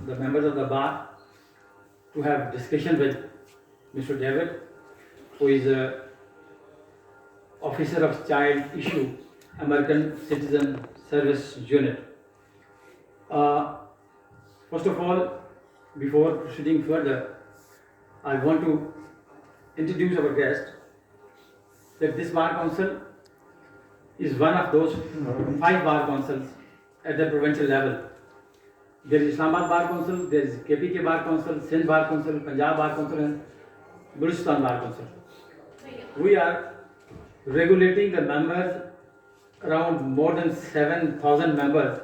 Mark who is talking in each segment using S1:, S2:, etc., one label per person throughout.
S1: the members of the bar to have discussion with Mr. David, who is a officer of child issue, American Citizen Service Unit. First of all, before proceeding further, I want to introduce our guest that this bar council is one of those 5 bar councils at the provincial level. There is Islamabad Bar Council, there is KPK Bar Council, Sindh Bar Council, Punjab Bar Council and Baluchistan Bar Council. We are regulating the members, around more than 7,000 members.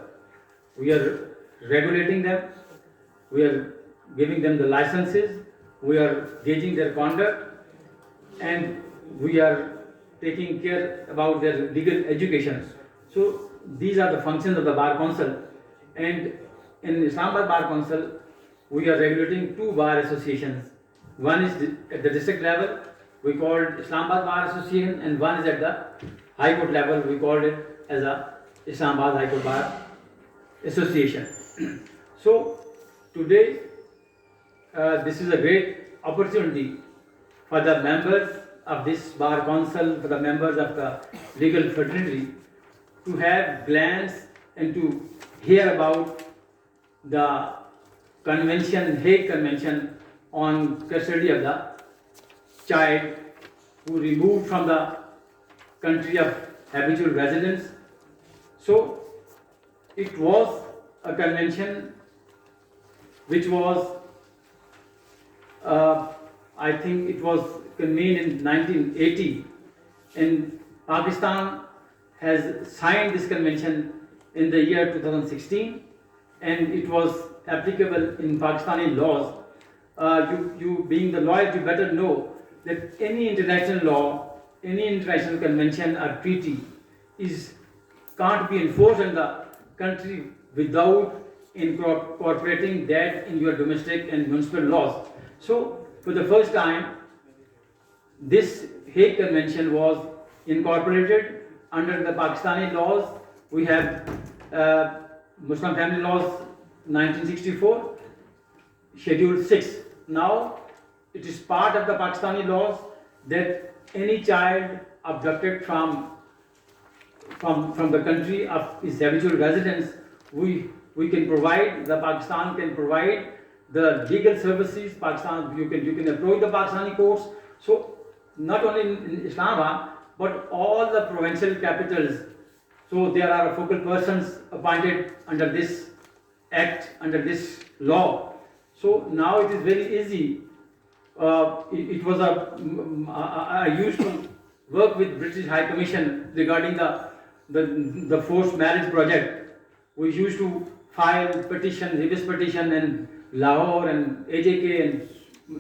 S1: We are regulating them, we are giving them the licenses, we are gauging their conduct, and we are taking care about their legal education. So these are the functions of the Bar Council. And in Islamabad Bar Council, we are regulating 2 bar associations. One is at the district level, we call it Islamabad Bar Association, and one is at the High Court level, we called it as a Islamabad High Court Bar Association. So today, this is a great opportunity for the members of this Bar Council, for the members of the legal fraternity, to have glance and to hear about the convention, Hague Convention on custody of the child who removed from the country of habitual residence. So it was a convention which was, I think it was convened in 1980, and Pakistan has signed this convention in the year 2016, and it was applicable in Pakistani laws. You being the lawyer, you better know that any international law, any international convention or treaty can't be enforced in the country without incorporating that in your domestic and municipal laws. So for the first time, this Hague Convention was incorporated under the Pakistani laws. We have Muslim Family Laws 1964, Schedule 6. Now it is part of the Pakistani laws that any child abducted from the country of his habitual residence, we can provide, the Pakistan can provide the legal services. Pakistan, you can approach the Pakistani courts. So not only in Islamabad, but all the provincial capitals. So there are focal persons appointed under this act, under this law. So now it is very easy. It was I used to work with British High Commission regarding the forced marriage project. We used to file petition, habeas petition in Lahore and AJK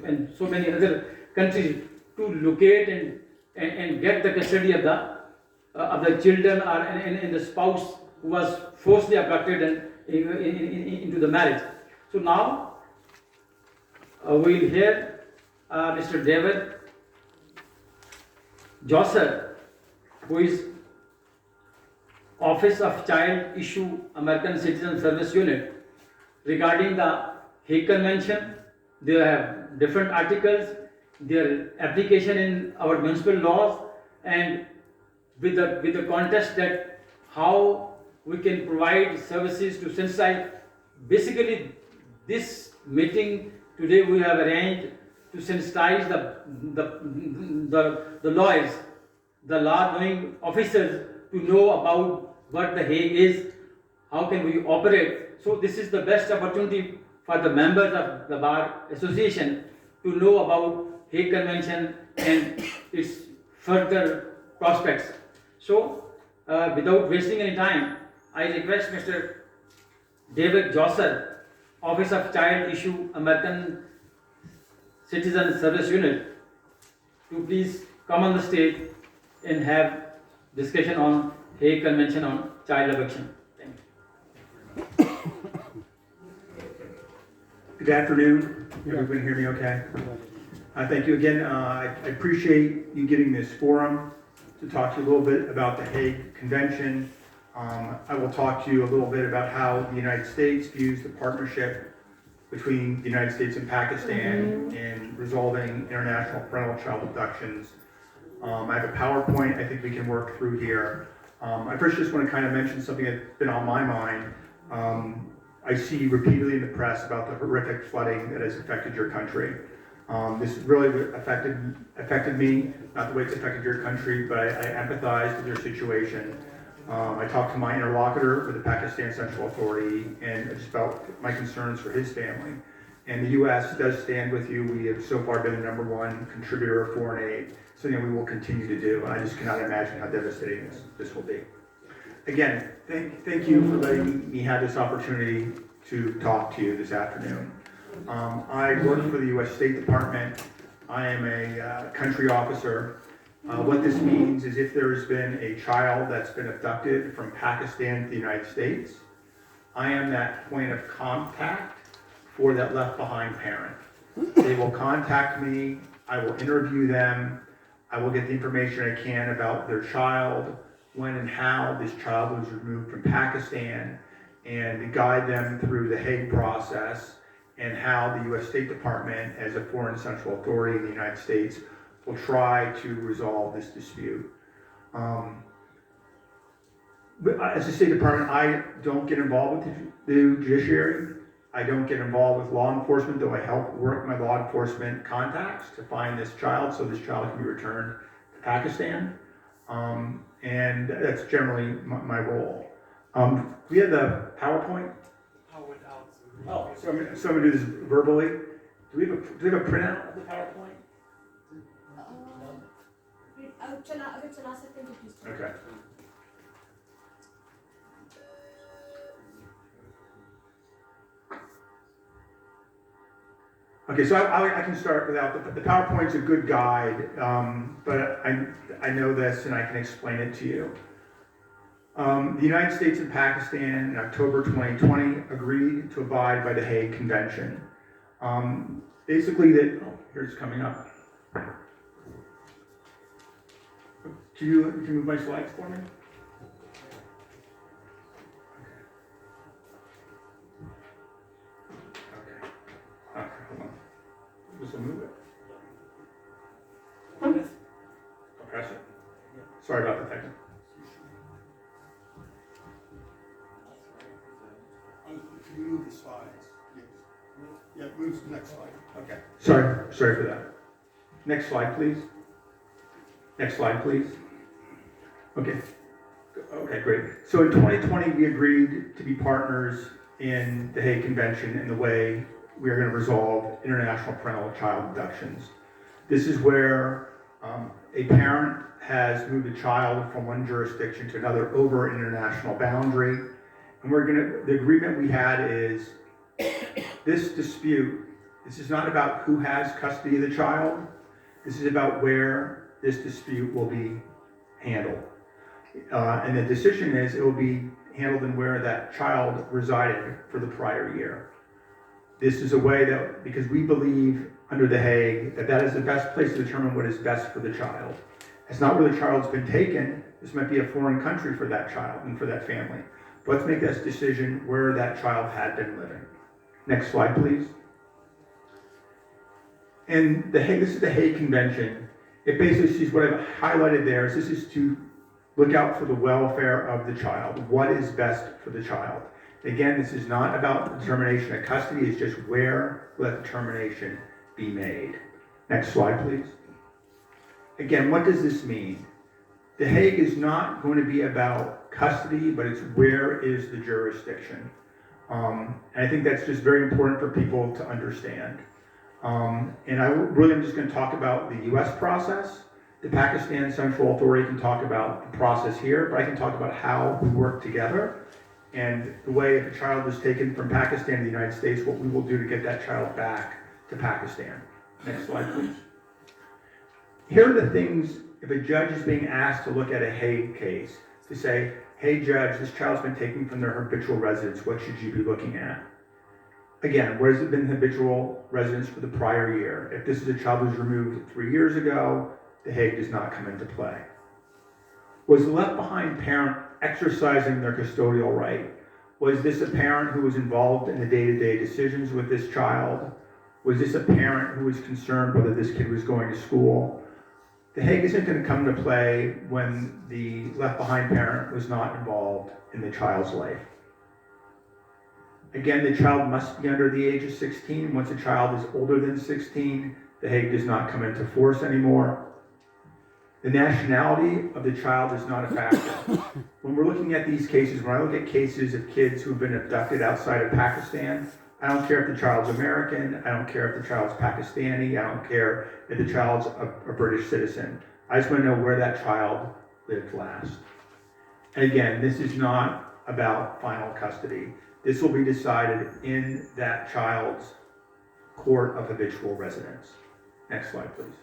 S1: and so many other countries to locate and get the custody of the children or and the spouse who was forcibly abducted into the marriage. So now we will hear Mr. David Josser, who is Office of Child Issue, American Citizen Service Unit, regarding the Hague Convention. They have different articles, their application in our municipal laws, and with the context that how we can provide services to sensitize. Basically, this meeting today we have arranged to sensitize the lawyers, the law-knowing officers, to know about what the Hague is, how can we operate. So this is the best opportunity for the members of the Bar Association to know about Hague Convention and its further prospects. So without wasting any time, I request Mr. David Josser, Office of Child Issue, American Citizen Service Unit, to please come on the stage and have discussion on Hague Convention on Child Abduction. Thank you.
S2: Good afternoon. Everybody hear me okay? Thank you again. I appreciate you giving this forum to talk to you a little bit about the Hague Convention. I will talk to you a little bit about how the United States views the partnership between the United States and Pakistan in resolving international parental child abductions. I have a PowerPoint I think we can work through here. I first just want to kind of mention something that's been on my mind. I see repeatedly in the press about the horrific flooding that has affected your country. This really affected me, not the way it's affected your country, but I empathize with your situation. I talked to my interlocutor with the Pakistan Central Authority and just about my concerns for his family. And the U.S. does stand with you. We have so far been the #1 contributor of foreign aid, something we will continue to do. And I just cannot imagine how devastating this will be. Again, thank you for letting me have this opportunity to talk to you this afternoon. I work for the U.S. State Department. I am a country officer. What this means is if there's been a child that's been abducted from Pakistan to the United States, I am that point of contact for that left behind parent. They will contact me, I will interview them, I will get the information I can about their child, when and how this child was removed from Pakistan, and guide them through the Hague process and how the U.S. State Department, as a foreign central authority in the United States, will try to resolve this dispute. As a State Department, I don't get involved with the judiciary. I don't get involved with law enforcement, though I help work my law enforcement contacts to find this child so this child can be returned to Pakistan. And that's generally my role. We have the PowerPoint. Oh, so I'm going to do this verbally. Do we have a printout of the PowerPoint? Okay. Okay, so I can start without the PowerPoint's a good guide, but I know this and I can explain it to you. The United States and Pakistan in October 2020 agreed to abide by the Hague Convention. Basically, here's coming up. Can you move my slides for me? Okay, hold on. This will move it. I'll press it. Sorry about the technical.
S3: Can you move the slides? Yeah, move to the next slide.
S2: Okay. Sorry for that. Next slide, please. Next slide, please. Okay. Okay, great. So in 2020, we agreed to be partners in the Hague Convention in the way we are going to resolve international parental child abductions. This is where a parent has moved a child from one jurisdiction to another over an international boundary. And the agreement we had is this dispute, this is not about who has custody of the child. This is about where this dispute will be handled. And the decision is it will be handled in where that child resided for the prior year. This is a way that, because we believe under the Hague that is the best place to determine what is best for the child. It's not where the child's been taken. This might be a foreign country for that child and for that family. Let's make this decision where that child had been living. Next slide, please. And this is the Hague Convention. It basically is what I've highlighted there. This is to look out for the welfare of the child. What is best for the child? Again, this is not about determination of custody. It's just where will that determination be made. Next slide, please. Again, what does this mean? The Hague is not going to be about custody, but it's where is the jurisdiction. And I think that's just very important for people to understand. And I'm just going to talk about the U.S. process. The Pakistan Central Authority can talk about the process here, but I can talk about how we work together and the way if a child is taken from Pakistan to the United States, what we will do to get that child back to Pakistan. Next slide, please. Here are the things, if a judge is being asked to look at a Hague case, to say, hey judge, this child's been taken from their habitual residence, what should you be looking at? Again, where has it been habitual residence for the prior year? If this is a child who was removed 3 years ago, the Hague does not come into play. Was the left behind parent exercising their custodial right? Was this a parent who was involved in the day-to-day decisions with this child? Was this a parent who was concerned whether this kid was going to school? The Hague isn't going to come into play when the left behind parent was not involved in the child's life. Again, the child must be under the age of 16. Once a child is older than 16, the Hague does not come into force anymore. The nationality of the child is not a factor. When we're looking at these cases, when I look at cases of kids who've been abducted outside of Pakistan, I don't care if the child's American, I don't care if the child's Pakistani, I don't care if the child's a British citizen. I just want to know where that child lived last. And again, this is not about final custody. This will be decided in that child's court of habitual residence. Next slide, please.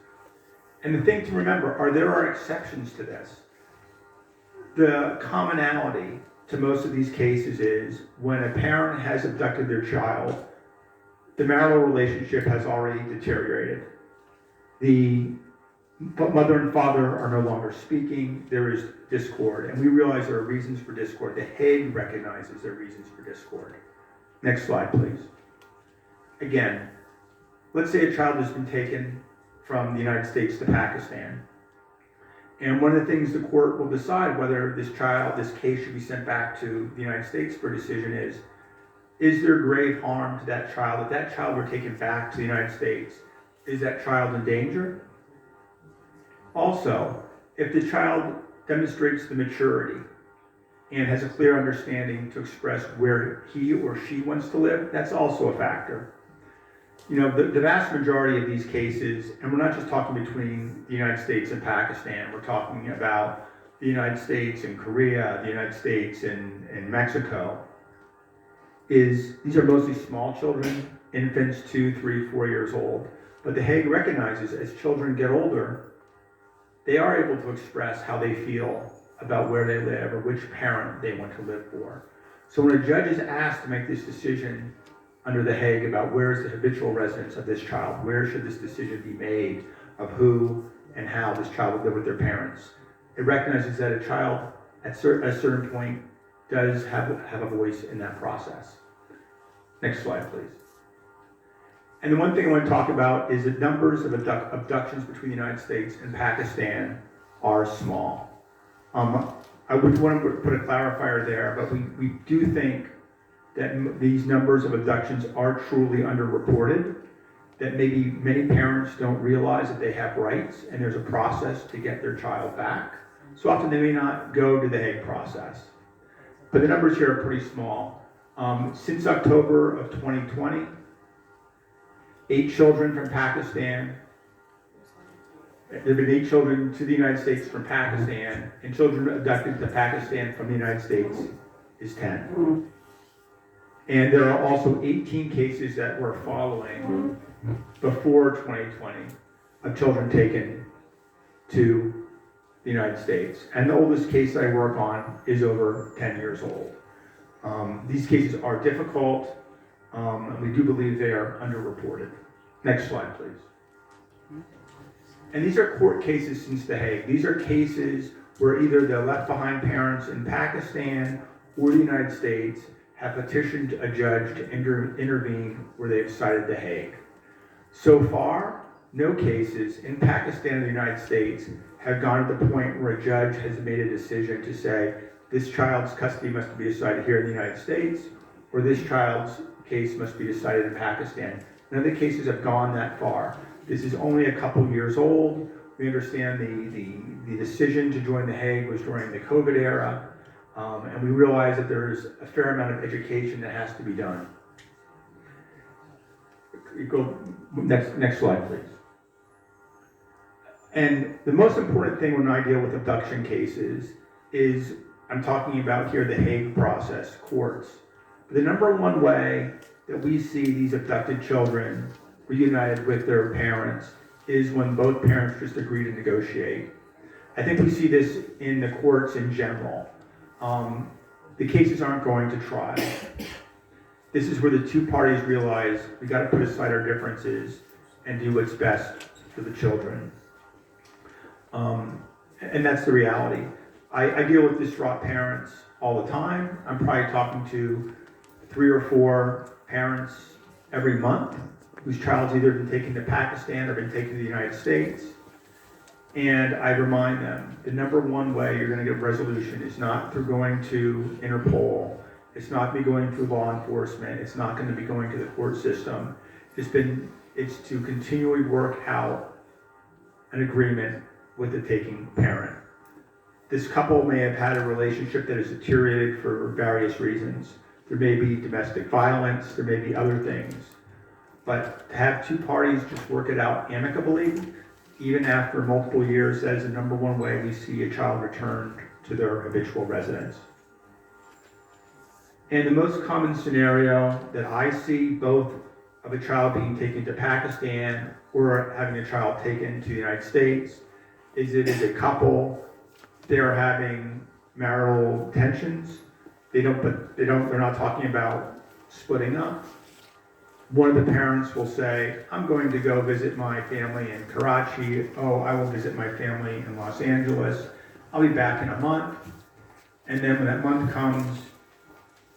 S2: And the thing to remember there are exceptions to this. The commonality to most of these cases is when a parent has abducted their child, the marital relationship has already deteriorated. The mother and father are no longer speaking, there is discord, and we realize there are reasons for discord. The Hague recognizes there are reasons for discord. Next slide, please. Again, let's say a child has been taken from the United States to Pakistan. And one of the things the court will decide whether this case should be sent back to the United States for decision is there grave harm to that child? If that child were taken back to the United States, is that child in danger? Also, if the child demonstrates the maturity and has a clear understanding to express where he or she wants to live, that's also a factor. You know, the vast majority of these cases, and we're not just talking between the United States and Pakistan, we're talking about the United States and Korea, the United States and Mexico, these are mostly small children, infants 2, 3, 4 years old. But the Hague recognizes as children get older, they are able to express how they feel about where they live or which parent they want to live for. So when a judge is asked to make this decision under the Hague about where is the habitual residence of this child, where should this decision be made of who and how this child would live with their parents, it recognizes that a child at a certain point does have a voice in that process. Next slide, please. And the one thing I want to talk about is that numbers of abductions between the United States and Pakistan are small. I would want to put a clarifier there, but we do think that these numbers of abductions are truly underreported, that maybe many parents don't realize that they have rights and there's a process to get their child back. So often they may not go to the Hague process. But the numbers here are pretty small. Since October of 2020, 8 children from Pakistan, there have been 8 children to the United States from Pakistan, and children abducted to Pakistan from the United States is 10. And there are also 18 cases that we're following before 2020 of children taken to the United States. And the oldest case I work on is over 10 years old. These cases are difficult, and we do believe they are underreported. Next slide, please. And these are court cases since the Hague. These are cases where either the left behind parents in Pakistan or the United States have petitioned a judge to intervene where they've cited the Hague. So far, no cases in Pakistan or the United States have gone to the point where a judge has made a decision to say, this child's custody must be decided here in the United States, or this child's case must be decided in Pakistan. None of the cases have gone that far. This is only a couple years old. We understand the decision to join the Hague was during the COVID era, and we realize that there's a fair amount of education that has to be done. Go next slide, please. And the most important thing when I deal with abduction cases is, I'm talking about here the Hague process, courts. But the number one way that we see these abducted children reunited with their parents is when both parents just agree to negotiate. I think we see this in the courts in general. The cases aren't going to trial. This is where the two parties realize we got to put aside our differences and do what's best for the children. And that's the reality. I deal with distraught parents all the time. I'm probably talking to 3 or 4 parents every month whose child's either been taken to Pakistan or been taken to the United States. And I remind them, the number one way you're going to get resolution is not through going to Interpol. It's not be going through law enforcement. It's not going to be going to the court system. It's to continually work out an agreement with the taking parent. This couple may have had a relationship that has deteriorated for various reasons. There may be domestic violence, there may be other things. But to have 2 parties just work it out amicably, even after multiple years, that is the number one way we see a child returned to their habitual residence. And the most common scenario that I see, both of a child being taken to Pakistan or having a child taken to the United States, is it is a couple, they're having marital tensions. They're not talking about splitting up. One of the parents will say, I'm going to go visit my family in Karachi. Oh, I will visit my family in Los Angeles. I'll be back in a month. And then when that month comes,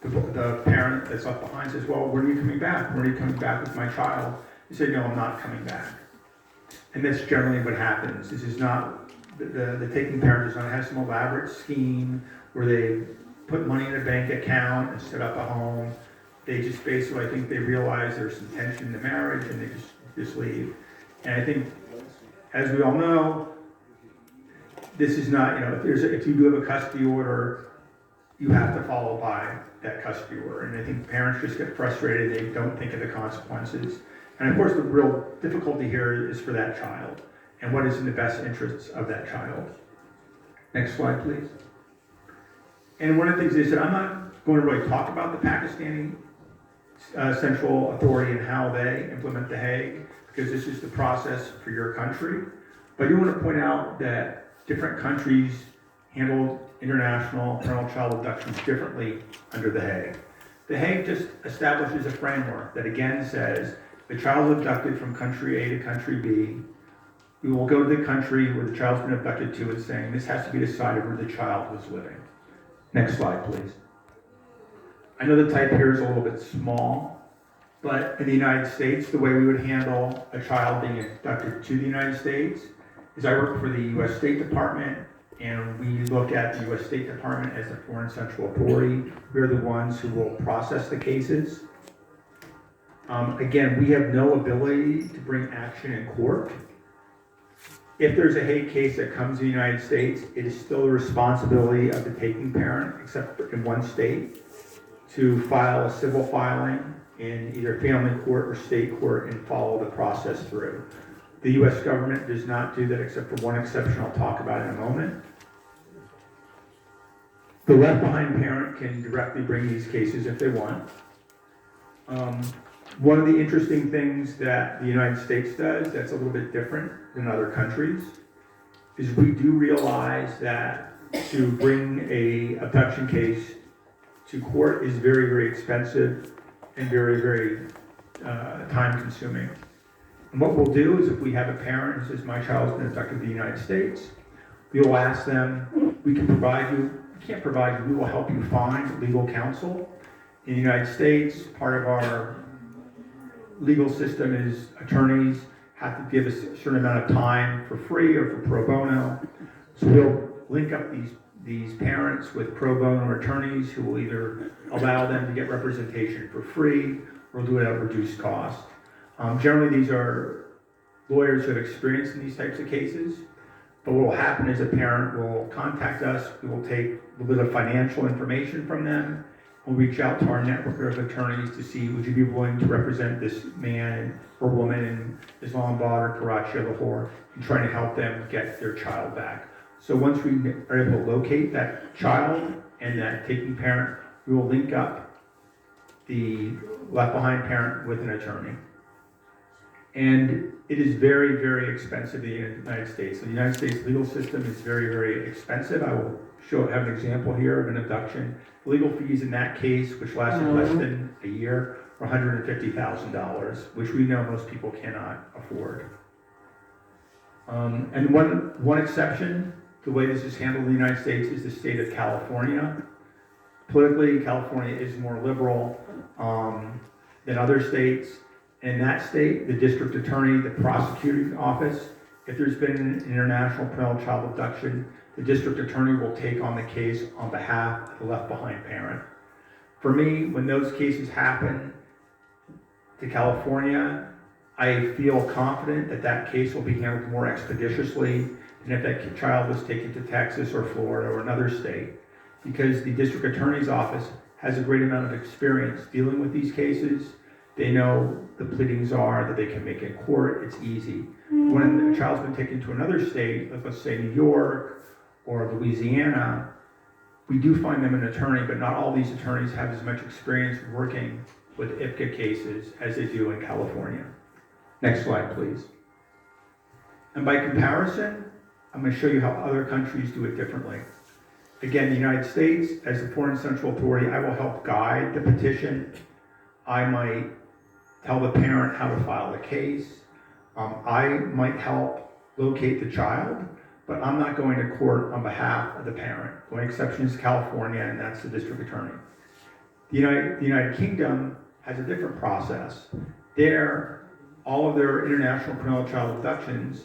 S2: the parent that's left behind says, well, when are you coming back? When are you coming back with my child? You say, no, I'm not coming back. And that's generally what happens. This is not, the taking parent does not have some elaborate scheme where they put money in a bank account and set up a home. They just basically, I think they realize there's some tension in the marriage and they just leave. And I think, as we all know, this is not, if you do have a custody order, you have to follow by that custody order. And I think parents just get frustrated, they don't think of the consequences. And of course, the real difficulty here is for that child and what is in the best interests of that child. Next slide, please. And one of the things they said, I'm not going to really talk about the Pakistani Central Authority and how they implement the Hague, because this is the process for your country. But I do want to point out that different countries handle international parental child abductions differently under the Hague. The Hague just establishes a framework that again says, the child is abducted from country A to country B. We will go to the country where the child's been abducted to and saying this has to be decided where the child was living. Next slide, please. I know the type here is a little bit small, but in the United States, the way we would handle a child being abducted to the United States is I work for the U.S. State Department, and we look at the U.S. State Department as the Foreign Central Authority. We're the ones who will process the cases. Again, we have no ability to bring action in court. If there's a Hague case that comes to the United States, it is still the responsibility of the taking parent, except in one state, to file a civil filing in either family court or state court and follow the process through. The U.S. government does not do that except for one exception I'll talk about in a moment. The left behind parent can directly bring these cases if they want. One of the interesting things that the United States does that's a little bit different than other countries is we do realize that to bring a abduction case to court is very, very expensive and very, very time consuming. And what we'll do is if we have a parent who says, my child's been abducted to the United States, we will ask them, we can't provide you, we will help you find legal counsel. In the United States, part of our legal system is attorneys have to give us a certain amount of time for free or for pro bono. So we'll link up these parents with pro bono attorneys who will either allow them to get representation for free or do it at reduced cost. Generally, these are lawyers who have experience in these types of cases. But what will happen is a parent will contact us, we will take a little bit of financial information from them, we'll reach out to our network of attorneys to see, would you be willing to represent this man or woman in Islamabad or Karachi or Lahore and trying to help them get their child back. So once we are able to locate that child and that taking parent, we will link up the left behind parent with an attorney. And it is very, very expensive in the United States. So the United States legal system is very, very expensive. I will have an example here of an abduction. Legal fees in that case, which lasted less than a year, were $150,000, which we know most people cannot afford. And one exception the way this is handled in the United States is the state of California. Politically, California is more liberal than other states. In that state, the district attorney, the prosecuting office, if there's been an international parental child abduction, the district attorney will take on the case on behalf of the left behind parent. For me, when those cases happen to California, I feel confident that that case will be handled more expeditiously than if that child was taken to Texas or Florida or another state, because the district attorney's office has a great amount of experience dealing with these cases. They know the pleadings are that they can make in court. It's easy. When a child's been taken to another state, like let's say New York or Louisiana, we do find them an attorney, but not all these attorneys have as much experience working with IPCA cases as they do in California. Next slide, please. And by comparison, I'm going to show you how other countries do it differently. Again, the United States, as the Foreign Central Authority, I will help guide the petition. I might tell the parent how to file the case. I might help locate the child, but I'm not going to court on behalf of the parent. The only exception is California, and that's the district attorney. The United Kingdom has a different process. There, all of their international parental child abductions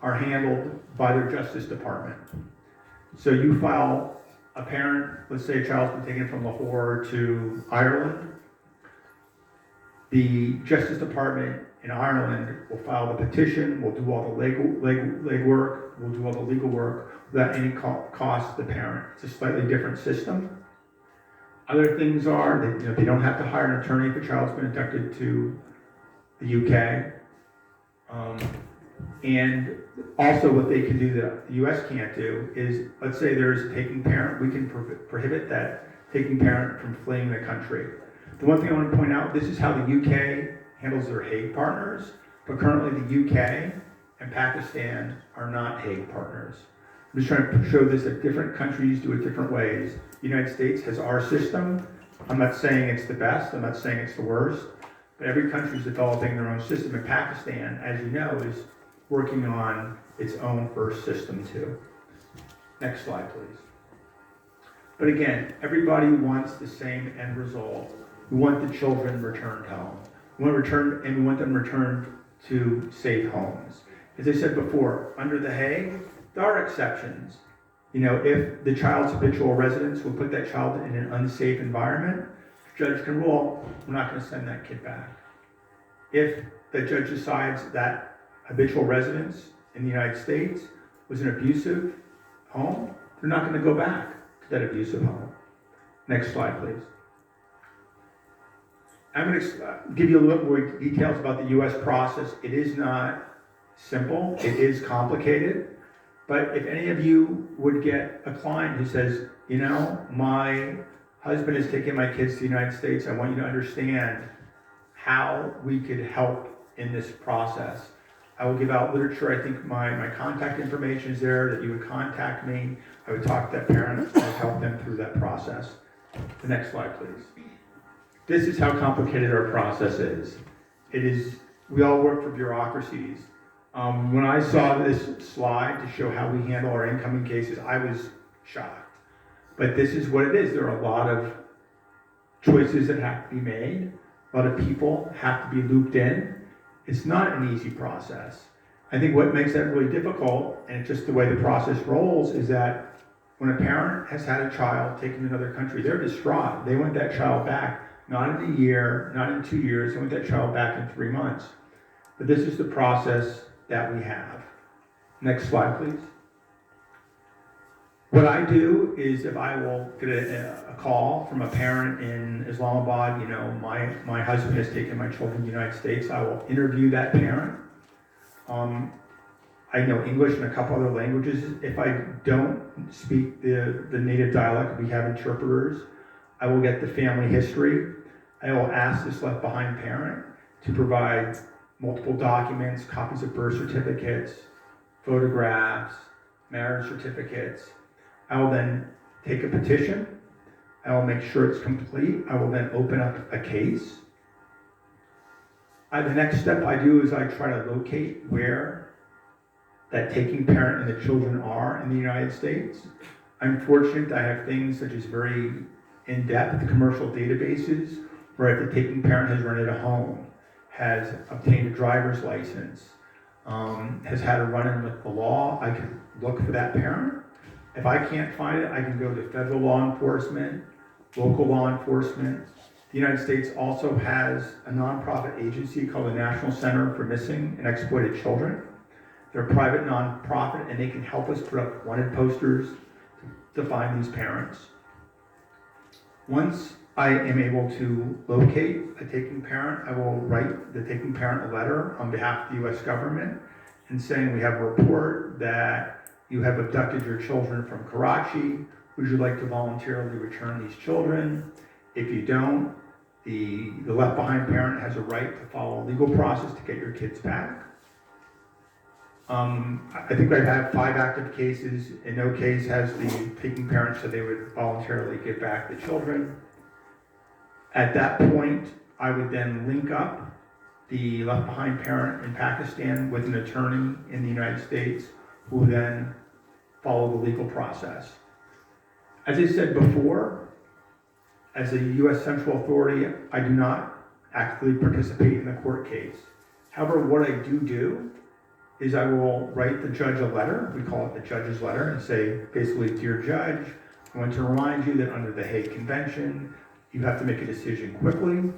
S2: are handled by their Justice Department. So you file a parent, let's say a child's been taken from Lahore to Ireland. The Justice Department in Ireland will file the petition, will do all the legwork, will do all the legal work without any cost to the parent. It's a slightly different system. Other things are that they don't have to hire an attorney if a child's been abducted to the UK. And also what they can do that the US can't do is, let's say there's a taking parent, we can prohibit that taking parent from fleeing the country. The one thing I want to point out, this is how the UK handles their Hague partners, but currently the UK and Pakistan are not Hague partners. I'm just trying to show this that different countries do it different ways. The United States has our system. I'm not saying it's the best, I'm not saying it's the worst, but every country is developing their own system, and Pakistan, as you know, is working on its own first system too. Next slide, please. But again, everybody wants the same end result. We want the children returned home. We want them returned to safe homes. As I said before, under the Hague, there are exceptions. If the child's habitual residence will put that child in an unsafe environment, the judge can rule, we're not going to send that kid back. If the judge decides that habitual residence in the United States was an abusive home, they're not going to go back to that abusive home. Next slide, please. I'm going to give you a little more details about the U.S. process. It is not simple. It is complicated. But if any of you would get a client who says, my husband is taking my kids to the United States, I want you to understand how we could help in this process. I will give out literature. I think my contact information is there, that you would contact me. I would talk to that parent and help them through that process. The next slide, please. This is how complicated our process is. We all work for bureaucracies. When I saw this slide to show how we handle our incoming cases, I was shocked. But this is what it is. There are a lot of choices that have to be made. A lot of people have to be looped in. It's not an easy process. I think what makes that really difficult, and it's just the way the process rolls, is that when a parent has had a child taken to another country, they're distraught. They want that child back, not in a year, not in 2 years. They want that child back in 3 months. But this is the process that we have. Next slide, please. What I do is, if I will get a call from a parent in Islamabad, my husband has taken my children to the United States, I will interview that parent. I know English and a couple other languages. If I don't speak the native dialect, we have interpreters. I will get the family history. I will ask this left behind parent to provide multiple documents, copies of birth certificates, photographs, marriage certificates. I will then take a petition. I will make sure it's complete. I will then open up a case. The next step I do is I try to locate where that taking parent and the children are in the United States. I'm fortunate I have things such as very in-depth commercial databases where if the taking parent has rented a home, has obtained a driver's license, has had a run-in with the law, I can look for that parent. If I can't find it, I can go to federal law enforcement, local law enforcement. The United States also has a nonprofit agency called the National Center for Missing and Exploited Children. They're a private nonprofit and they can help us put up wanted posters to find these parents. Once I am able to locate a taking parent, I will write the taking parent a letter on behalf of the U.S. government and saying we have a report that you have abducted your children from Karachi. Would you like to voluntarily return these children? If you don't, the left behind parent has a right to follow a legal process to get your kids back. I think I've had 5 active cases. In no case has the taking parent said they would voluntarily give back the children. At that point, I would then link up the left behind parent in Pakistan with an attorney in the United States who will then follow the legal process. As I said before, as a U.S. central authority, I do not actively participate in the court case. However, what I do is I will write the judge a letter, we call it the judge's letter, and say, basically, dear judge, I want to remind you that under the Hague Convention, you have to make a decision quickly.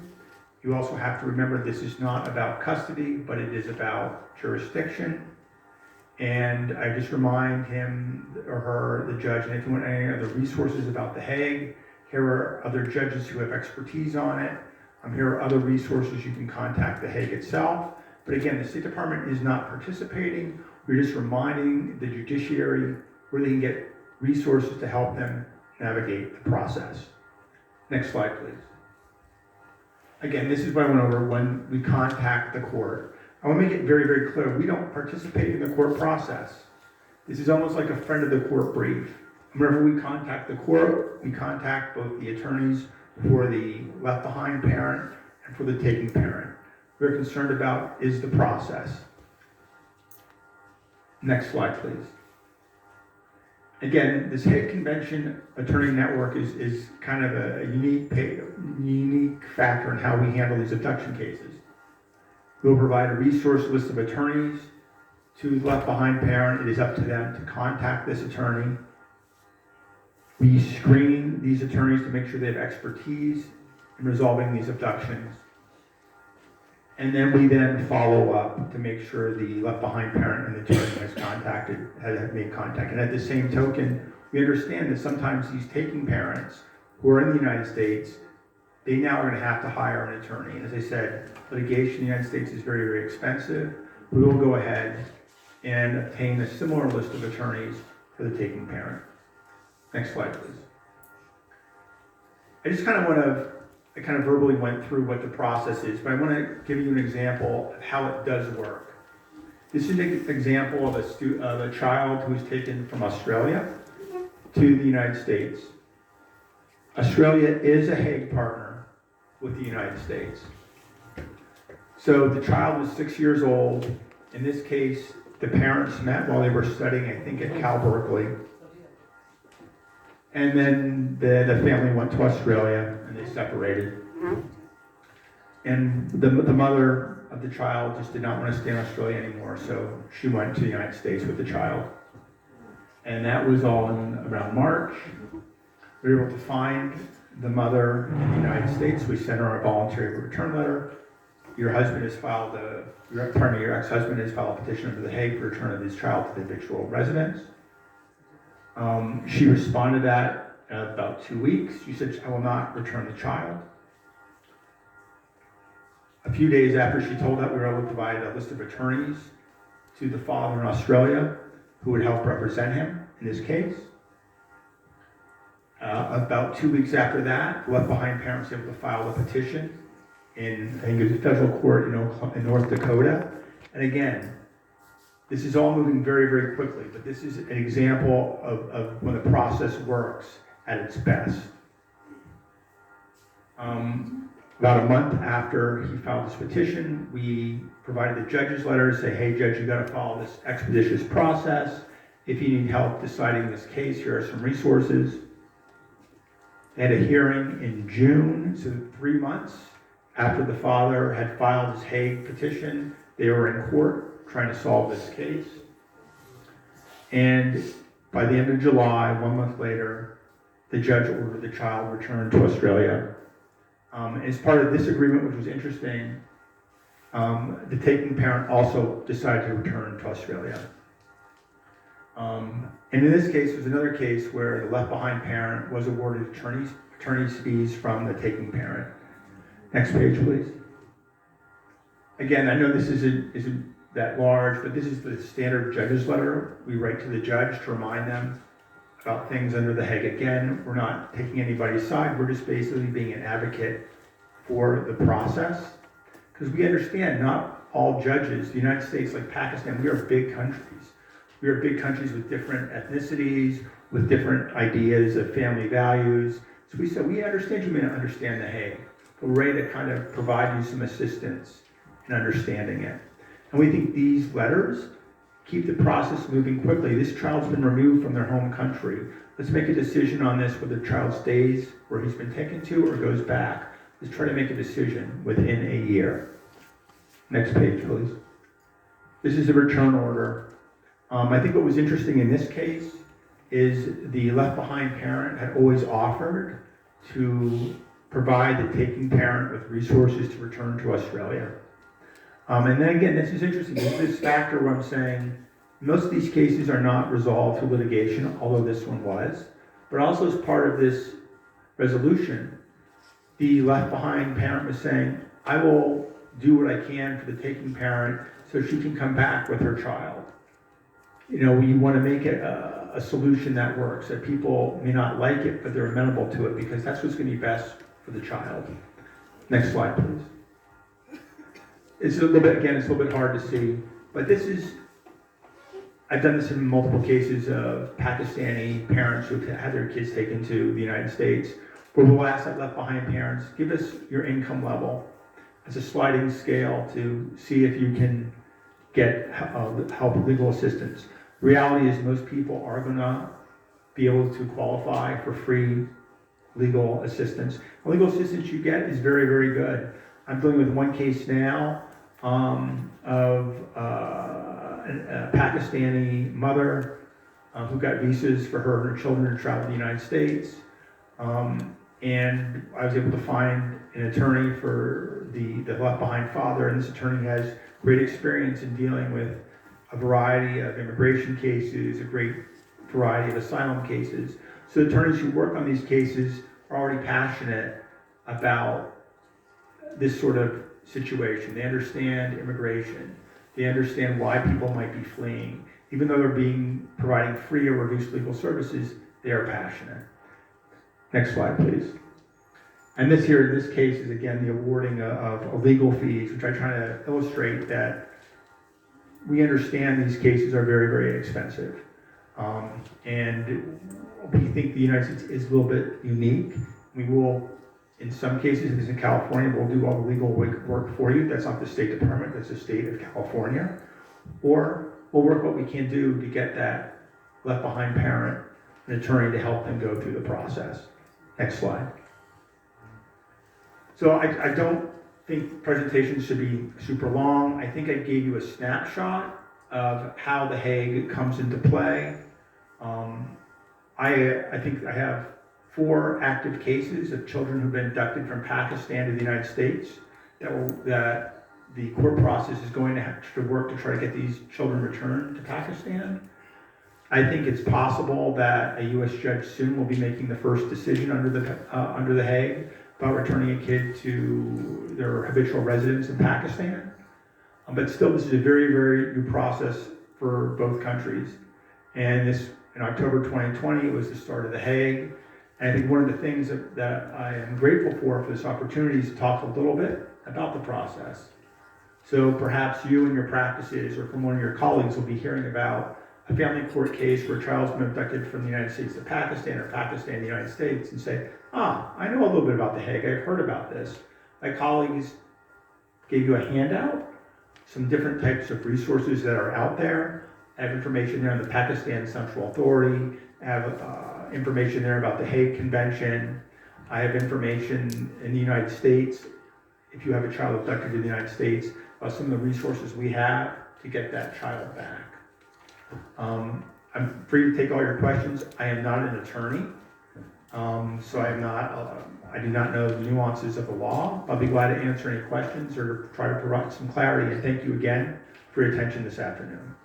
S2: You also have to remember this is not about custody, but it is about jurisdiction. And I just remind him or her, the judge, and if you want any other resources about the Hague, here are other judges who have expertise on it. Here are other resources you can contact the Hague itself. But again, the State Department is not participating. We're just reminding the judiciary where they can get resources to help them navigate the process. Next slide, please. Again, this is what I went over when we contact the court. I want to make it very, very clear. We don't participate in the court process. This is almost like a friend of the court brief. Whenever we contact the court, we contact both the attorneys for the left behind parent and for the taking parent. We're concerned about is the process. Next slide, please. Again, this Hague Convention Attorney Network is kind of a unique factor in how we handle these abduction cases. We'll provide a resource list of attorneys to the left behind parent. It is up to them to contact this attorney. We screen these attorneys to make sure they have expertise in resolving these abductions. And then we then follow up to make sure the left behind parent and the attorney has made contact. And at the same token, we understand that sometimes these taking parents who are in the United States, they now are going to have to hire an attorney. And as I said, litigation in the United States is very, very expensive. We will go ahead and obtain a similar list of attorneys for the taking parent. Next slide, please. I kind of verbally went through what the process is, but I want to give you an example of how it does work. This is an example of a child who was taken from Australia to the United States. Australia is a Hague partner with the United States. So the child was 6 years old. In this case, the parents met while they were studying, I think, at Cal Berkeley. And then the family went to Australia and they separated. And the mother of the child just did not want to stay in Australia anymore, so she went to the United States with the child. And that was all in around March. We were able to find the mother in the United States. We sent her a voluntary return letter. Your ex-husband has filed a petition to the Hague for return of his child to the habitual residence. She responded to that in about 2 weeks. She said, I will not return the child. A few days after she told that, we were able to provide a list of attorneys to the father in Australia who would help represent him in this case. About 2 weeks after that, the left behind parents were able to file a petition in, I think it was a federal court in North Dakota. And again, this is all moving very, very quickly, but this is an example of when the process works at its best. About a month after he filed his petition, we provided the judge's letter, say, hey, judge, you gotta follow this expeditious process. If you need help deciding this case, here are some resources. They had a hearing in June, so 3 months after the father had filed his Hague petition. They were in court trying to solve this case. And by the end of July, 1 month later, the judge ordered the child returned to Australia. As part of this agreement, which was interesting, the taking parent also decided to return to Australia. And in this case, was another case where the left behind parent was awarded attorney's fees from the taking parent. Next page, please. Again, I know this isn't that large, but this is the standard judge's letter we write to the judge to remind them about things under the Hague. Again, we're not taking anybody's side, we're just basically being an advocate for the process. Because we understand not all judges, the United States, like Pakistan, we are big countries. We are big countries with different ethnicities, with different ideas of family values. So we said, we understand you may not understand the Hague, but we're ready to kind of provide you some assistance in understanding it. And we think these letters keep the process moving quickly. This child's been removed from their home country. Let's make a decision on this, whether the child stays where he's been taken to or goes back. Let's try to make a decision within a year. Next page, please. This is a return order. I think what was interesting in this case is the left behind parent had always offered to provide the taking parent with resources to return to Australia. And then again, this is interesting. There's this factor where I'm saying most of these cases are not resolved through litigation, although this one was. But also as part of this resolution, the left behind parent was saying, I will do what I can for the taking parent so she can come back with her child. You know, you want to make it a solution that works, that people may not like it, but they're amenable to it because that's what's going to be best for the child. Next slide, please. It's a little bit hard to see, but this is, I've done this in multiple cases of Pakistani parents who've had their kids taken to the United States, where we'll ask that left behind parents, give us your income level. It's a sliding scale to see if you can get help legal assistance. The reality is most people are gonna be able to qualify for free legal assistance. The legal assistance you get is very, very good. I'm dealing with one case now of a Pakistani mother who got visas for her and her children to travel to the United States. And I was able to find an attorney for the left behind father, and this attorney has great experience in dealing with a variety of immigration cases, a great variety of asylum cases. So attorneys who work on these cases are already passionate about this sort of situation. They understand immigration. They understand why people might be fleeing. Even though they're providing free or reduced legal services, they are passionate. Next slide, please. And this here, in this case, is again the awarding of legal fees, which I try to illustrate that we understand these cases are very, very expensive. And we think the United States is a little bit unique. We will, in some cases, if it's in California, we'll do all the legal work for you. That's not the State Department, that's the state of California. Or we'll work what we can do to get that left behind parent an attorney to help them go through the process. Next slide. So I don't think presentations should be super long. I think I gave you a snapshot of how the Hague comes into play. I think I have 4 active cases of children who've been abducted from Pakistan to the United States that the court process is going to have to work to try to get these children returned to Pakistan. I think it's possible that a U.S. judge soon will be making the first decision under the Hague about returning a kid to their habitual residence in Pakistan. But still, this is a very, very new process for both countries. And this, in October 2020, it was the start of the Hague. And I think one of the things that I am grateful for this opportunity is to talk a little bit about the process. So perhaps you and your practices or from one of your colleagues will be hearing about a family court case where a child's been abducted from the United States to Pakistan or Pakistan to the United States and say, I know a little bit about the Hague, I've heard about this. My colleagues gave you a handout, some different types of resources that are out there. I have information there on the Pakistan Central Authority. I have information there about the Hague Convention. I have information in the United States, if you have a child abducted in the United States, about some of the resources we have to get that child back. I'm free to take all your questions. I am not an attorney, so I do not know the nuances of the law. I'll be glad to answer any questions or try to provide some clarity, and thank you again for your attention this afternoon.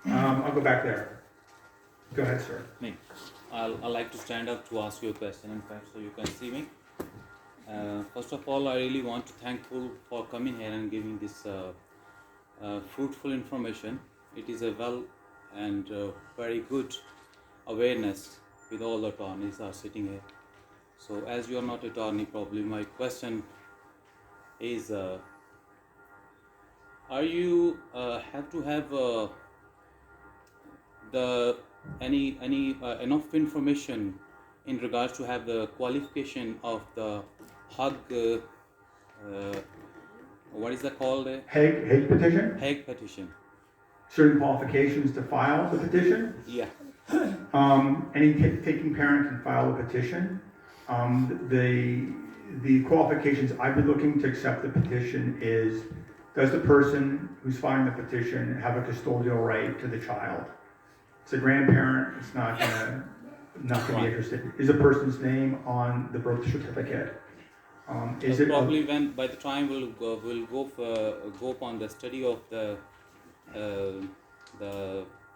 S2: I'll go back there. Go ahead, sir.
S4: Me. I'd like to stand up to ask you a question, in fact, so you can see me. First of all, I really want to thankful for coming here and giving this fruitful information. It is a well and very good awareness with all the attorneys are sitting here. So as you are not attorney, probably my question is, are you have to have any enough information in regards to have the qualification of the Hague, what is that called?
S2: Hague petition?
S4: Hague petition.
S2: Certain qualifications to file the petition.
S4: Yeah.
S2: Any taking parent can file a petition. The qualifications I've been looking to accept the petition is, does the person who's filing the petition have a custodial right to the child? It's a grandparent, it's not gonna be interested. Is a person's name on the birth certificate? Is it
S4: probably when by the time we'll go upon the study of the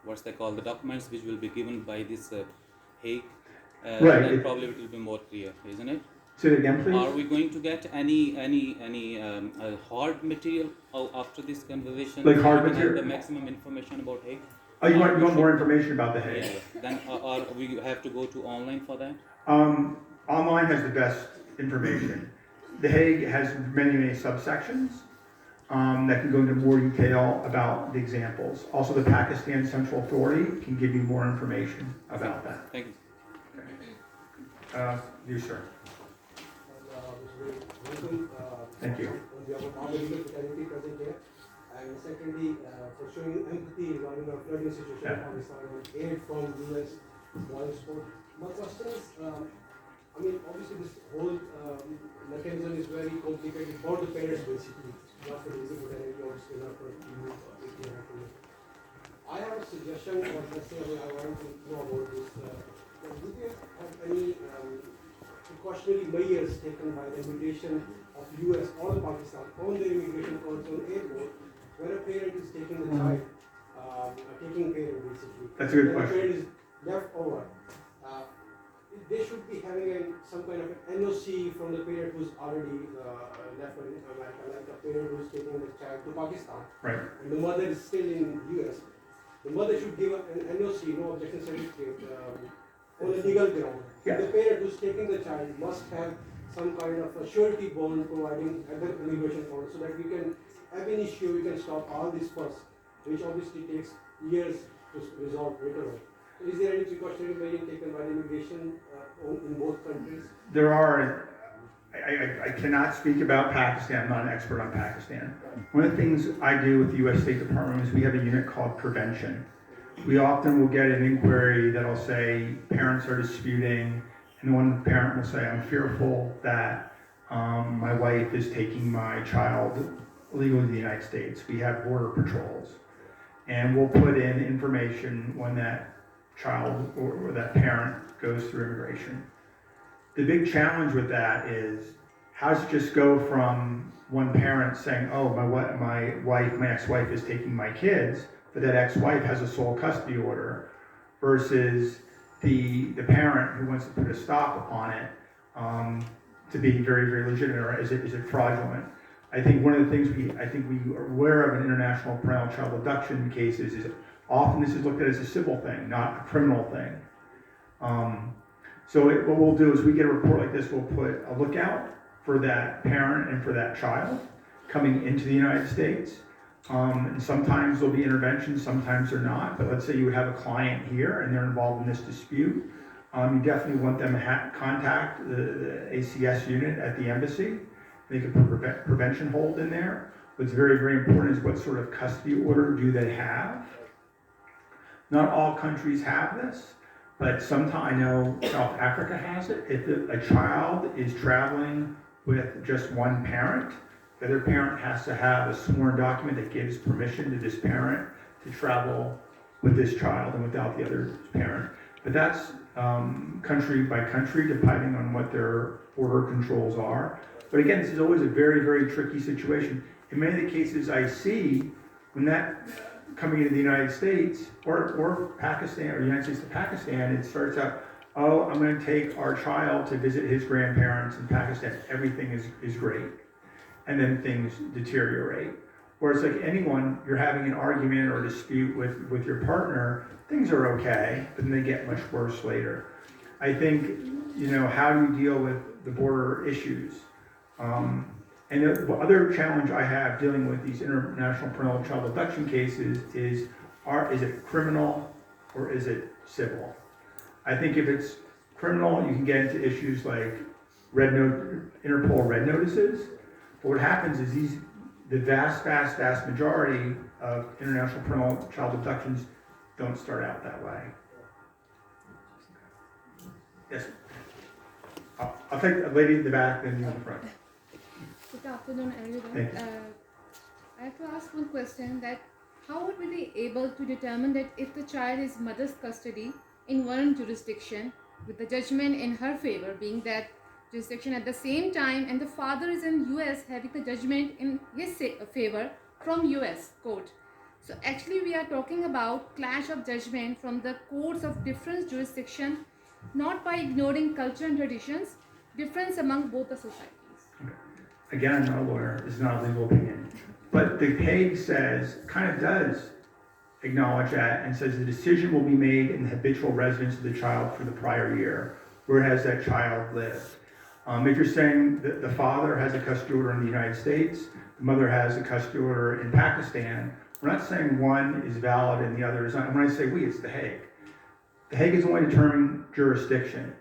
S4: what's they called, the documents which will be given by this Hague,
S2: right?
S4: Then probably it will be more clear, isn't it?
S2: Say it again, please.
S4: Are we going to get any hard material after this conversation?
S2: Like hard
S4: we can
S2: material?
S4: have the maximum information about Hague.
S2: Oh, you want more information about the Hague?
S4: Yeah. Then or we have to go to online for that?
S2: Online has the best information. The Hague has many subsections that can go into more detail about the examples. Also, the Pakistan Central Authority can give you more information about that.
S4: Thank you.
S2: You, sir. Thank you.
S5: On behalf of our legal fraternity present here, and secondly, for showing empathy regarding our flooding situation in Pakistan and aid from US water sport. My question is, obviously this whole mechanism is very complicated for the parents basically, not for the legal fraternity or still not for you. I have a suggestion, or let's say I want to know about this. Would you have any precautionary measures taken by the immigration of US or Pakistan on the immigration courts on airport where a parent is taking the child, taking parent basically.
S2: That's a good
S5: when
S2: question.
S5: the parent is left over. They should be having some kind of an NOC from the parent who's already left in America, like a parent who's taking the child to Pakistan.
S2: Right.
S5: And the mother is still in US. The mother should give an NOC, no objection certificate, on a legal ground.
S2: Yeah.
S5: The parent who's taking the child must have some kind of a surety bond providing at the immigration court so that we can have an issue, we can stop all this fuss, which obviously takes years to resolve later on. Is there any precautionary measure taken by the immigration in both countries?
S2: There are. I cannot speak about Pakistan. I'm not an expert on Pakistan. One of the things I do with the U.S. State Department is we have a unit called prevention. We often will get an inquiry that'll say parents are disputing, and one parent will say, I'm fearful that my wife is taking my child illegally to the United States. We have border patrols. And we'll put in information when that child or that parent goes through immigration. The big challenge with that is, how does it just go from one parent saying, oh, my ex-wife is taking my kids, but that ex-wife has a sole custody order, versus the parent who wants to put a stop upon it to be very, very legitimate, or is it fraudulent? I think one of the things we are aware of in international parental child abduction cases is often this is looked at as a civil thing, not a criminal thing. What we'll do is we get a report like this, we'll put a lookout for that parent and for that child coming into the United States. And sometimes there'll be interventions, sometimes they're not. But let's say you would have a client here and they're involved in this dispute. You definitely want them to contact the ACS unit at the embassy. They could put prevention hold in there. What's very, very important is what sort of custody order do they have? Not all countries have this, but sometimes I know South Africa has it. If a child is traveling with just one parent, the other parent has to have a sworn document that gives permission to this parent to travel with this child and without the other parent. But that's country by country, depending on what their border controls are. But again, this is always a very, very tricky situation. In many of the cases I see, when that coming into the United States or Pakistan or United States to Pakistan, it starts out, oh, I'm going to take our child to visit his grandparents in Pakistan. Everything is great. And then things deteriorate. Whereas like anyone, you're having an argument or a dispute with your partner, things are okay, but then they get much worse later. I think, how do you deal with the border issues? And the other challenge I have dealing with these international parental child abduction cases is it criminal or is it civil? I think if it's criminal, you can get into issues like Interpol red notices. But what happens is the vast majority of international parental child abductions don't start out that way. Yes. I'll take a lady in the back, then you in the front.
S6: Good afternoon, everyone.
S2: Thank you.
S6: I have to ask one question, that how would we be able to determine that if the child is mother's custody in one jurisdiction with the judgment in her favor being that jurisdiction at the same time, and the father is in US having the judgment in his favor from US court. So actually we are talking about clash of judgment from the courts of different jurisdiction, not by ignoring culture and traditions, difference among both the societies.
S2: Again, I'm not a lawyer, this is not a legal opinion. But the Hague does acknowledge that and says the decision will be made in the habitual residence of the child for the prior year. Where has that child lived? If you're saying that the father has a custody order in the United States, the mother has a custody order in Pakistan, we're not saying one is valid and the other is not. When I say we, it's the Hague. The Hague is only determining jurisdiction.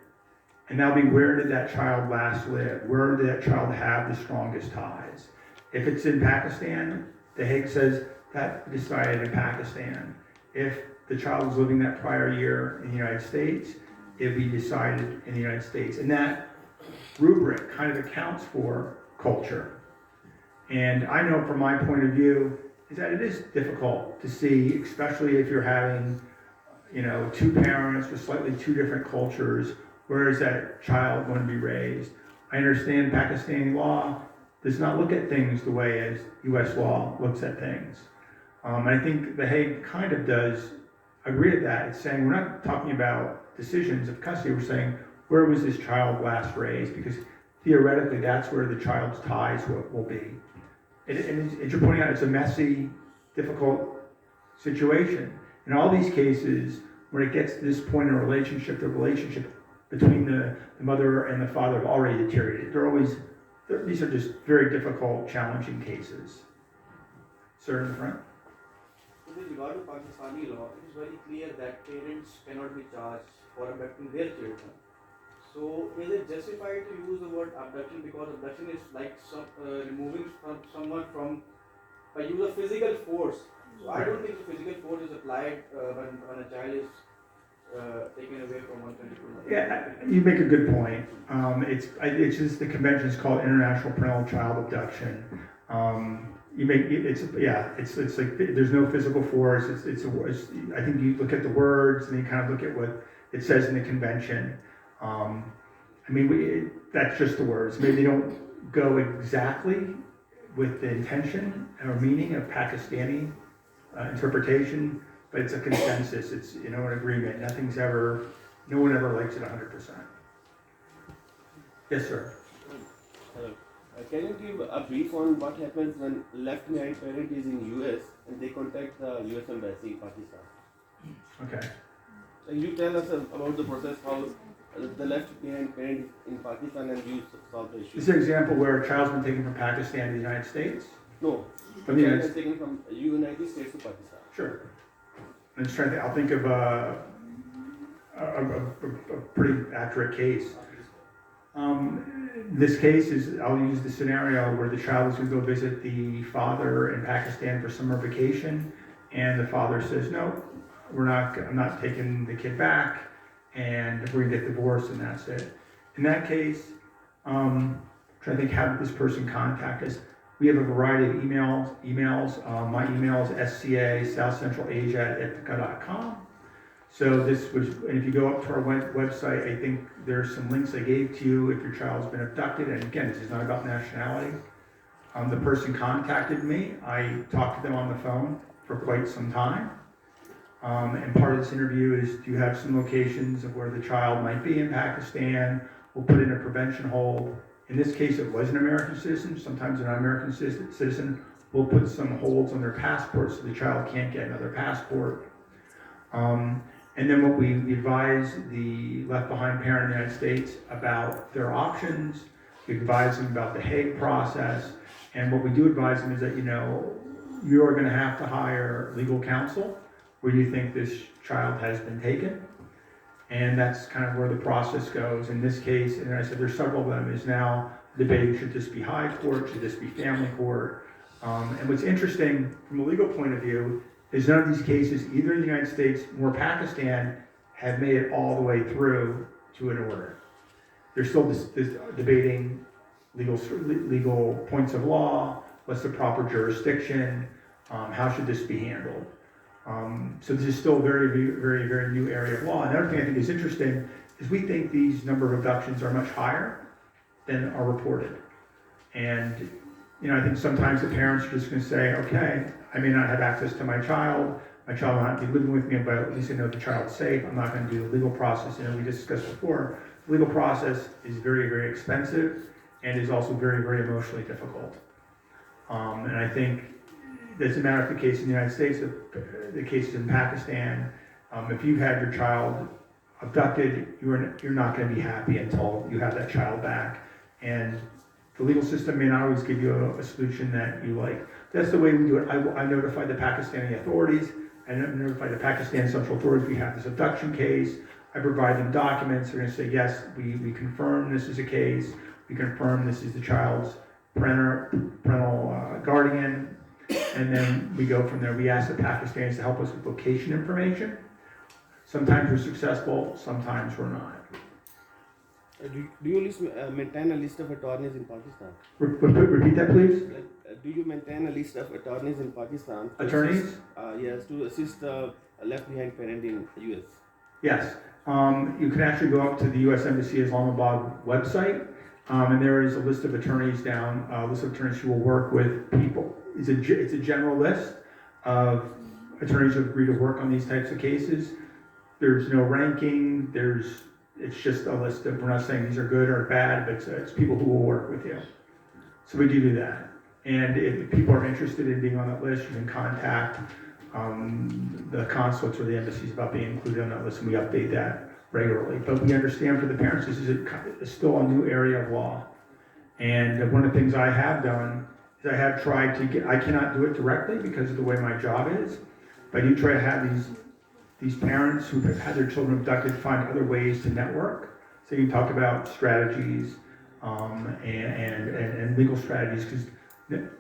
S2: And that'll be, where did that child last live? Where did that child have the strongest ties? If it's in Pakistan, the Hague says that decided in Pakistan. If the child was living that prior year in the United States, it'd be decided in the United States. And that rubric kind of accounts for culture. And I know from my point of view is that it is difficult to see, especially if you're having, two parents with slightly two different cultures. Where is that child going to be raised? I understand Pakistani law does not look at things the way as U.S. law looks at things. And I think the Hague kind of does agree with that. It's saying we're not talking about decisions of custody. We're saying, where was this child last raised? Because theoretically, that's where the child's ties will be. And as you're pointing out, it's a messy, difficult situation. In all these cases, when it gets to this point in a relationship, the relationship between the mother and the father have already deteriorated. These are just very difficult, challenging cases. Sir in the front.
S7: With regard to Pakistani law, it is very clear that parents cannot be charged for abducting their children. So, is it justified to use the word abduction, because abduction is like removing someone by use of physical force? So, I don't think the physical force is applied when a child is taken away from one country to another.
S2: Yeah, you make a good point. It's just the convention is called International Parental Child Abduction. It's like there's no physical force. I think you look at the words and you kind of look at what it says in the convention. That's just the words. Maybe they don't go exactly with the intention or meaning of Pakistani interpretation, but it's a consensus. It's an agreement. No one ever likes it 100%. Yes, sir.
S8: Hello. Can you give a brief on what happens when left married parent is in US and they contact the US embassy in Pakistan?
S2: Okay.
S8: You tell us about the process, how the left behind parent in Pakistan and you solve the issue.
S2: This is an example where a child's been taken from Pakistan to the United States.
S8: No,
S2: From the
S8: child
S2: United
S8: is taken from United States to Pakistan.
S2: Sure. I'm just trying to think. I'll think of a pretty accurate case. This case is, I'll use the scenario where the child is going to go visit the father in Pakistan for summer vacation, and the father says, no, I'm not taking the kid back, and we're going to get divorced, and that's it. In that case, trying to think how did this person contact us. We have a variety of emails. My email is sca.southcentralasia@ithaca.com. So this was, and if you go up to our website, I think there's some links I gave to you if your child's been abducted. And again, this is not about nationality. The person contacted me. I talked to them on the phone for quite some time. And part of this interview is, do you have some locations of where the child might be in Pakistan? We'll put in a prevention hold. In this case, it was an American citizen. Sometimes an American citizen will put some holds on their passport so the child can't get another passport. And then what we advise the left behind parent in the United States about their options. We advise them about the Hague process. And what we do advise them is that, you are going to have to hire legal counsel where you think this child has been taken. And that's kind of where the process goes. In this case, and I said there's several of them, is now debating, should this be high court, should this be family court? And what's interesting from a legal point of view is none of these cases, either in the United States or Pakistan, have made it all the way through to an order. They're still debating legal points of law, what's the proper jurisdiction, how should this be handled. So this is still a very, very, very new area of law. Another thing I think is interesting is we think these number of abductions are much higher than are reported. And I think sometimes the parents are just going to say, okay, I may not have access to my child will not be living with me, but at least I know the child's safe. I'm not going to do the legal process. We discussed before, the legal process is very, very expensive and is also very, very emotionally difficult. And I think it doesn't matter if the case in the United States, the cases in Pakistan, if you've had your child abducted, you're not going to be happy until you have that child back. And the legal system may not always give you a solution that you like. That's the way we do it. I notify the Pakistani authorities. I notify the Pakistan Central Authorities we have this abduction case. I provide them documents. They're going to say, yes, we confirm this is a case. We confirm this is the child's parental guardian. And then we go from there. We ask the Pakistanis to help us with location information. Sometimes we're successful, sometimes we're not.
S8: Do you maintain a list of attorneys in Pakistan?
S2: Repeat that, please.
S8: Do you maintain a list of attorneys in Pakistan?
S2: Attorneys?
S8: Yes, to assist the left behind parent in US.
S2: Yes. You can actually go up to the U.S. Embassy Islamabad website, and there is a list of attorneys down, a list of attorneys who will work with people. It's a general list of attorneys who agree to work on these types of cases. There's no ranking. It's just a list of, we're not saying these are good or bad, but it's people who will work with you. So we do that. And if people are interested in being on that list, you can contact the consulates or the embassies about being included on that list, and we update that regularly. But we understand for the parents, this is still a new area of law. And one of the things I have done is I have tried to I cannot do it directly because of the way my job is, but I do try to have these parents who have had their children abducted find other ways to network. So you can talk about strategies and legal strategies, because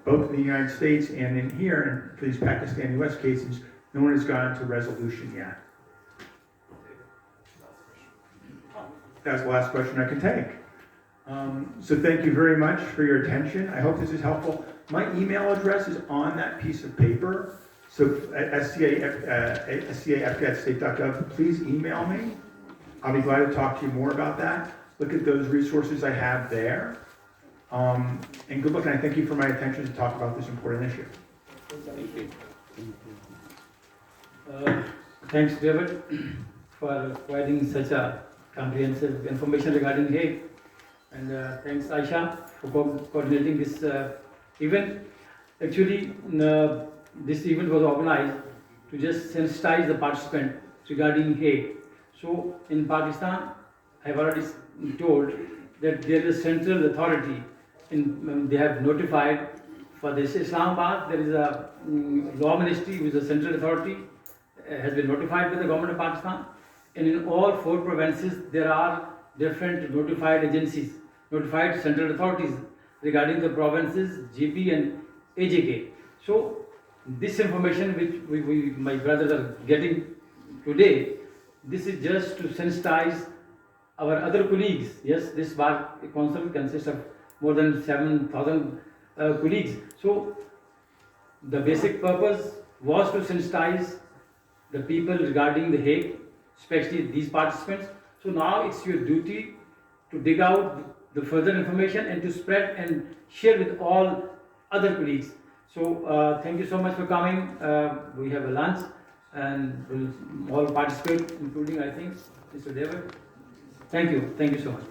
S2: both in the United States and in here, and for these Pakistan-US cases, no one has gotten to resolution yet. That's the last question I can take. So thank you very much for your attention. I hope this is helpful. My email address is on that piece of paper. So sca@state.gov, please email me. I'll be glad to talk to you more about that. Look at those resources I have there. And good luck, and I thank you for my attention to talk about this important issue.
S8: Thank you.
S1: Thanks, David, for providing such a comprehensive information regarding Hague. And thanks, Aisha, for coordinating this event. Actually, this event was organized to just sensitize the participant regarding Hague. So in Pakistan, I have already told that there is a central authority, and they have notified for this Islamabad. There is a law ministry, which is a central authority, has been notified by the government of Pakistan, and in all 4 provinces there are different notified agencies, notified central authorities regarding the provinces, GP and AJK. So this information which my brothers are getting today, this is just to sensitize our other colleagues. Yes, this bar council consists of more than 7,000 colleagues. So the basic purpose was to sensitize the people regarding the Hague, especially these participants. So now it's your duty to dig out the further information and to spread and share with all other colleagues. So thank you so much for coming. We have a lunch and we'll all participate, including I think Mr. David. Thank you so much.